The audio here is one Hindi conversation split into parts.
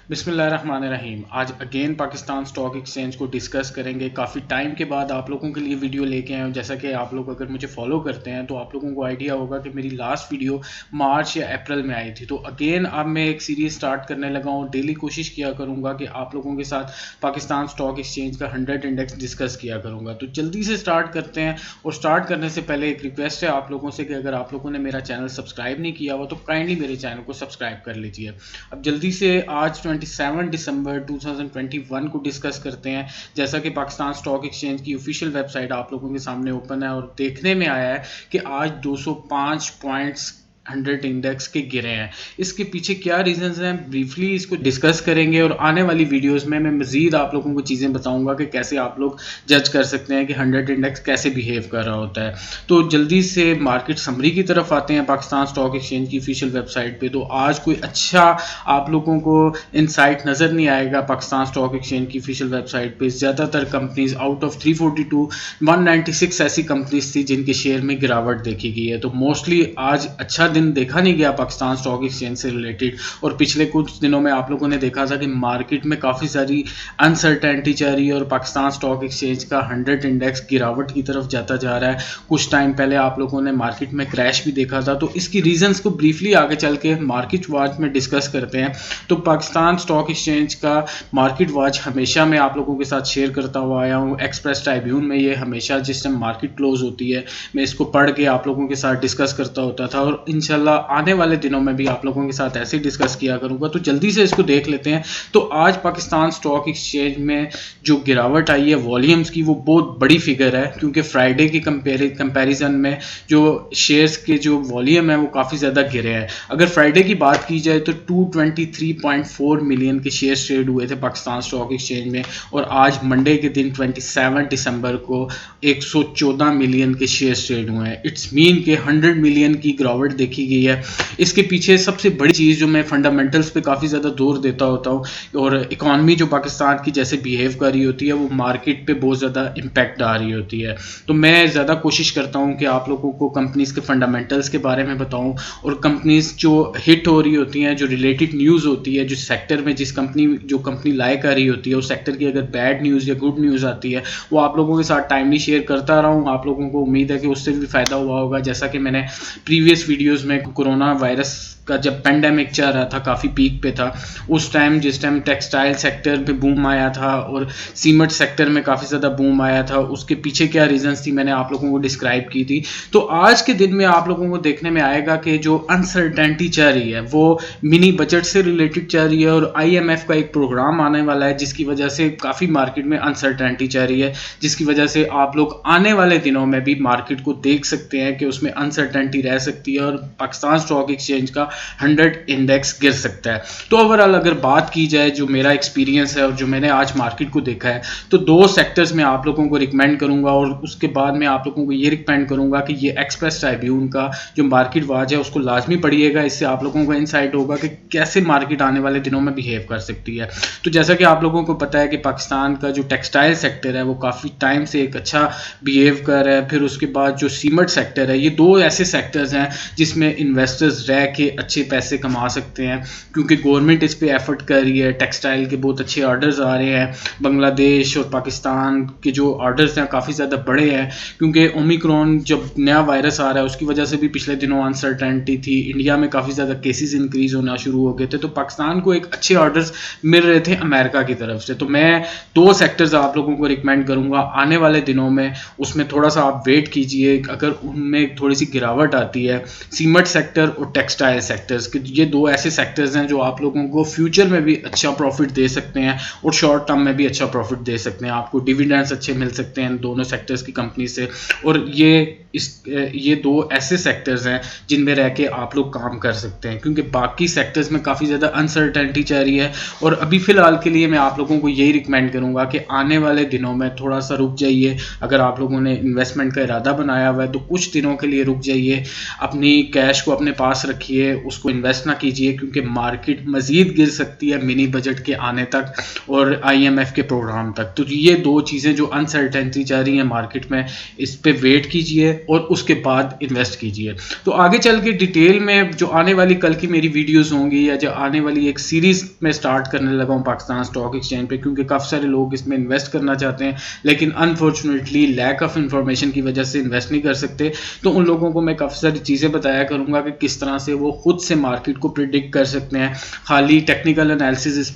बिस्मिल्लाहिर्रहमानिर्रहीम। आज अगेन पाकिस्तान स्टॉक एक्सचेंज को डिस्कस करेंगे। काफ़ी टाइम के बाद आप लोगों के लिए वीडियो लेके आए हूँ। जैसा कि आप लोग अगर मुझे फॉलो करते हैं तो आप लोगों को आइडिया होगा कि मेरी लास्ट वीडियो मार्च या अप्रैल में आई थी। तो अगेन अब मैं एक सीरीज स्टार्ट करने लगा हूँ। डेली कोशिश किया करूँगा कि आप लोगों के साथ पाकिस्तान स्टॉक एक्सचेंज का 100 इंडेक्स डिस्कस किया करूँगा। तो जल्दी से स्टार्ट करते हैं। और स्टार्ट करने से पहले एक रिक्वेस्ट है आप लोगों से कि अगर आप लोगों ने मेरा चैनल सब्सक्राइब नहीं किया हुआ तो काइंडली मेरे चैनल को सब्सक्राइब कर लीजिए। अब जल्दी से आज 27 दिसंबर 2021 को डिस्कस करते हैं। जैसा कि पाकिस्तान स्टॉक एक्सचेंज की ऑफिशियल वेबसाइट आप लोगों के सामने ओपन है और देखने में आया है कि आज 205 पॉइंट्स 100 इंडेक्स के गिरे हैं। इसके पीछे क्या रीजंस हैं ब्रीफली इसको डिस्कस करेंगे और आने वाली वीडियोस में मैं मजीद आप लोगों को चीज़ें बताऊंगा कि कैसे आप लोग जज कर सकते हैं कि 100 इंडेक्स कैसे बिहेव कर रहा होता है। तो जल्दी से मार्केट समरी की तरफ आते हैं पाकिस्तान स्टॉक एक्सचेंज की ऑफिशियल वेबसाइट पे। तो आज कोई अच्छा आप लोगों को इनसाइट नज़र नहीं आएगा पाकिस्तान स्टॉक एक्सचेंज की ऑफिशियल वेबसाइट पे। ज़्यादातर कंपनीज आउट ऑफ 342 196 ऐसी कंपनीज थी जिनके शेयर में गिरावट देखी गई है। तो मोस्टली आज अच्छा दिन देखा नहीं गया पाकिस्तान स्टॉक एक्सचेंज से रिलेटेड। और पिछले कुछ दिनों में आप लोगों ने देखा था कि मार्केट में काफ़ी सारी अनसर्टेनिटी चल रही है और पाकिस्तान स्टॉक एक्सचेंज का 100 इंडेक्स गिरावट की तरफ जाता जा रहा है। कुछ टाइम पहले आप लोगों ने मार्केट में क्रैश भी देखा था। तो इसकी रीजंस को ब्रीफली आगे चल के मार्केट वॉच में डिस्कस करते हैं। तो पाकिस्तान स्टॉक एक्सचेंज का मार्केट वॉच हमेशा मैं आप लोगों के साथ शेयर करता हुआ आया हूँ। एक्सप्रेस ट्राइब्यून में ये हमेशा जिस टाइम मार्केट क्लोज होती है मैं इसको पढ़ के आप लोगों के साथ डिस्कस करता होता था और इंशाल्लाह आने वाले दिनों में भी आप लोगों के साथ ऐसे डिस्कस किया करूंगा। तो जल्दी से इसको देख लेते हैं। तो आज पाकिस्तान स्टॉक एक्सचेंज में जो गिरावट आई है वॉल्यूम्स की वो बहुत बड़ी फिगर है, क्योंकि फ्राइडे की कंपैरिजन में जो शेयर्स के जो वॉल्यूम है वो काफ़ी ज़्यादा गिरे हैं। अगर फ्राइडे की बात की जाए तो 223.4 मिलियन के शेयर ट्रेड हुए थे पाकिस्तान स्टॉक एक्सचेंज में और आज मंडे के दिन 27 दिसंबर को 114 मिलियन के शेयर ट्रेड हुए हैं। इट्स मीन के 100 मिलियन की गिरावट देखी गई है। इसके पीछे सबसे बड़ी चीज़ जो मैं फंडामेंटल्स पे काफ़ी ज़्यादा जोर देता होता हूँ और इकॉनमी जो पाकिस्तान की जैसे बिहेव कर रही होती है वो मार्केट पे बहुत ज़्यादा इम्पैक्ट आ रही होती है। तो मैं ज़्यादा कोशिश करता हूँ कि आप लोगों को कंपनीज़ के फंडामेंटल्स के बारे में बताऊँ और कंपनीज़ जो हिट हो रही होती हैं, जो रिलेटेड न्यूज़ होती है, जो सेक्टर में जो कंपनी लाइक आ रही होती है उस सेक्टर की अगर बैड न्यूज़ या गुड न्यूज़ आती है वो आप लोगों के साथ टाइमली शेयर करता रहा हूँ। आप लोगों को उम्मीद है कि उससे भी फ़ायदा हुआ होगा। जैसा कि मैंने प्रीवियस वीडियोज़ में कोरोना वायरस का जब पेंडेमिक चल रहा था, काफ़ी पीक पे था, उस टाइम जिस टाइम टेक्सटाइल सेक्टर पे बूम आया था और सीमेंट सेक्टर में काफ़ी ज़्यादा बूम आया था, उसके पीछे क्या रीजंस थी मैंने आप लोगों को डिस्क्राइब की थी। तो आज के दिन में आप लोगों को देखने में आएगा कि जो अनसर्टेनिटी चल रही है वो मिनी बजट से रिलेटेड चल रही है और IMF का एक प्रोग्राम आने वाला है जिसकी वजह से काफ़ी मार्केट में अनसर्टेनिटी चल रही है, जिसकी वजह से आप लोग आने वाले दिनों में भी मार्केट को देख सकते हैं कि उसमें अनसर्टेनिटी रह सकती है और पाकिस्तान स्टॉक एक्सचेंज का 100 इंडेक्स गिर सकता है। तो ओवरऑल अगर बात की जाए जो मेरा एक्सपीरियंस है और जो मैंने आज मार्केट को देखा है तो दो सेक्टर्स में आप लोगों को रिकमेंड करूंगा और उसके बाद में आप लोगों को ये रिकमेंड करूंगा कि ये एक्सप्रेस ट्राइब्यून का जो मार्केट वॉच है उसको लाजमी पढ़िएगा। इससे आप लोगों को इनसाइट होगा कि कैसे मार्केट आने वाले दिनों में बिहेव कर सकती है। तो जैसा कि आप लोगों को पता है कि पाकिस्तान का जो टेक्सटाइल सेक्टर है वो काफ़ी टाइम से एक अच्छा बिहेव कर रहा है। फिर उसके बाद जो सीमेंट सेक्टर है, ये दो ऐसे सेक्टर्स हैं जिसमें इन्वेस्टर्स रह के अच्छे पैसे कमा सकते हैं क्योंकि गवर्नमेंट इस पे एफर्ट कर रही है। टेक्सटाइल के बहुत अच्छे ऑर्डर्स आ रहे हैं। बांग्लादेश और पाकिस्तान के जो ऑर्डर्स हैं काफ़ी ज़्यादा बड़े हैं क्योंकि ओमिक्रॉन जब नया वायरस आ रहा है उसकी वजह से भी पिछले दिनों अनसर्टेनिटी थी। इंडिया में काफ़ी ज़्यादा केसेस इंक्रीज होना शुरू हो गए थे, तो पाकिस्तान को एक अच्छे ऑर्डर्स मिल रहे थे अमेरिका की तरफ से। तो मैं दो सेक्टर्स आप लोगों को रिकमेंड करूँगा आने वाले दिनों में, उसमें थोड़ा सा आप वेट कीजिए। अगर उनमें थोड़ी सी गिरावट आती है, सीमेंट सेक्टर और टेक्सटाइल सेक्टर्स के, ये दो ऐसे सेक्टर्स हैं जो आप लोगों को फ्यूचर में भी अच्छा प्रॉफिट दे सकते हैं और शॉर्ट टर्म में भी अच्छा प्रॉफिट दे सकते हैं। आपको डिविडेंड्स अच्छे मिल सकते हैं दोनों सेक्टर्स की कंपनी से। और ये दो ऐसे सेक्टर्स हैं जिनमें रह के आप लोग काम कर सकते हैं क्योंकि बाकी सेक्टर्स में काफ़ी ज़्यादा अनसर्टेनिटी चल रही है। और अभी फ़िलहाल के लिए मैं आप लोगों को यही रिकमेंड करूँगा कि आने वाले दिनों में थोड़ा सा रुक जाइए। अगर आप लोगों ने इन्वेस्टमेंट का इरादा बनाया हुआ है तो कुछ दिनों के लिए रुक जाइए, अपनी कैश को अपने पास रखिए उसको इन्वेस्ट ना कीजिए, क्योंकि मार्केट मज़ीद गिर सकती है मिनी बजट के आने तक और IMF के प्रोग्राम तक। तो ये दो चीज़ें जो अनसर्टेनिटी जा रही हैं मार्केट में, इस पे वेट कीजिए और उसके बाद इन्वेस्ट कीजिए। तो आगे चल के डिटेल में जो आने वाली कल की मेरी वीडियोस होंगी, या जो आने वाली एक सीरीज़ में स्टार्ट करने लगा हूँ पाकिस्तान स्टॉक एक्सचेंज पे, क्योंकि काफ़ी सारे लोग इसमें इन्वेस्ट करना चाहते हैं लेकिन अनफॉर्चुनेटली लैक ऑफ इंफॉर्मेशन की वजह से इन्वेस्ट नहीं कर सकते। तो उन लोगों को मैं काफ़ी सारी चीज़ें बताया करूँगा कि किस तरह से वो खुद से मार्केट को प्रिडिक्ट कर सकते हैं। खाली टेक्निकल एनालिसिस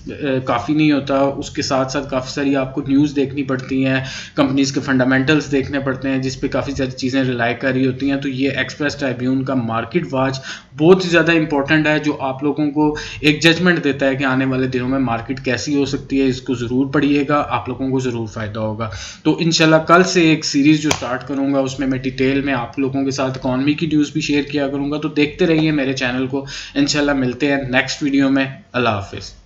काफ़ी नहीं होता, उसके साथ साथ काफ़ी सारी आपको न्यूज़ देखनी पड़ती हैं, कंपनीज़ के फंडामेंटल्स देखने पड़ते हैं, जिस पे काफ़ी सारी चीज़ें रिलाई कर रही होती हैं। तो ये एक्सप्रेस ट्रिब्यून का मार्केट वॉच बहुत ही ज़्यादा इंपॉर्टेंट है, जो आप लोगों को एक जजमेंट देता है कि आने वाले दिनों में मार्केट कैसी हो सकती है। इसको ज़रूर पढ़िएगा, आप लोगों को ज़रूर फ़ायदा होगा। तो इंशाल्लाह कल से एक सीरीज़ जो स्टार्ट करूँगा उसमें मैं डिटेल में आप लोगों के साथ इकॉनमी की न्यूज़ भी शेयर किया करूँगा। तो देखते रहिए मेरे चैनल को। इंशाल्लाह मिलते हैं नेक्स्ट वीडियो में। अल्लाह हाफिज़।